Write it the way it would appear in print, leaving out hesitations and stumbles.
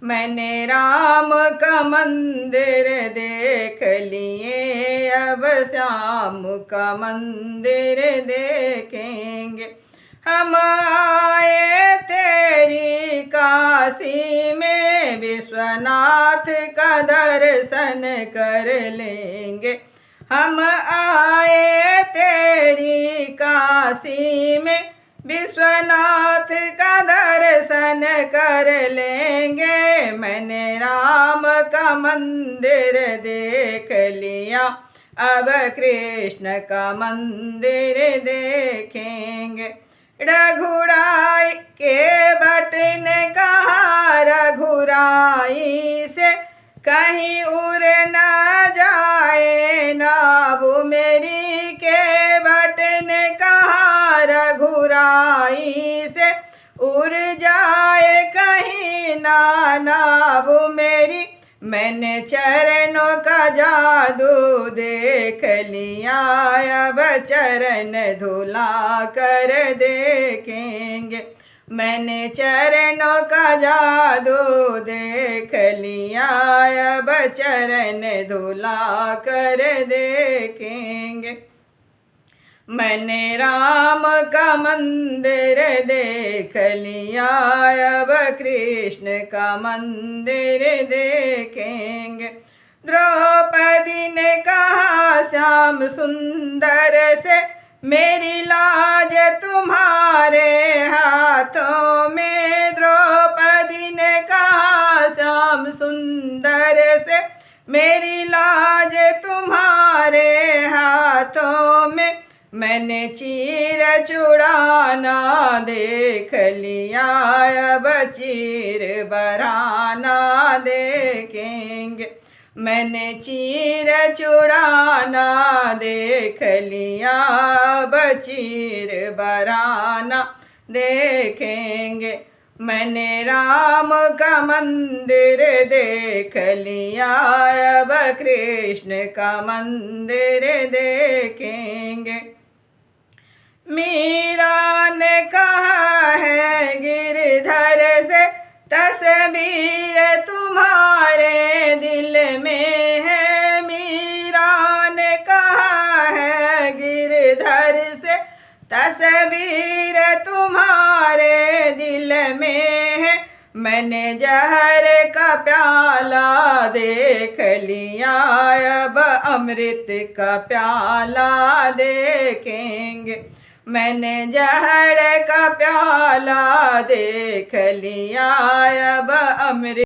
मैंने राम का मंदिर देख लिए, अब श्याम का मंदिर देखेंगे। हम आए तेरी काशी में, विश्वनाथ का दर्शन कर लेंगे। हम आए तेरी काशी में, विश्वनाथ का दर्शन कर लेंगे। मैंने राम का मंदिर देख लिया, अब कृष्ण का मंदिर देखेंगे। रघुराई के भट्ट ने कहा, रघुराई से कहीं उड़ न जाए नाव मेरी, के भट्ट ने कहा रघुराई से उड़ जाए कहीं ना नाव मेरी। मैंने चरणों का जादू देख लिया, अब चरण धुला कर देखेंगे। मैंने चरणों का जादू देख लिया, अब चरण धुला कर देखेंगे। मैंने राम का मंदिर देख लिया, अब कृष्ण का मंदिर देखेंगे। द्रौपदी ने कहा श्याम सुंदर से, मेरी लाज तुम्हारे हाथों में। द्रौपदी ने कहा श्याम सुंदर से, मेरी लाज तुम्हारे हाथों में। मैंने चीर चुड़ाना देख लिया, अब चीर बराना देखेंगे। मैंने चीर चुड़ाना देख लिया, अब चीर बराना देखेंगे। मैंने राम का मंदिर देख लिया, अब कृष्ण का मंदिर देखेंगे। मीरा ने कहा है गिरधर से, तस्वीर तुम्हारे दिल में है। मीरा ने कहा है गिरधर से, तस्वीर तुम्हारे दिल में है। मैंने जहर का प्याला देख लिया, अब अमृत का प्याला देखेंगे। मैंने जहर का प्याला देख लिया, अब अमृत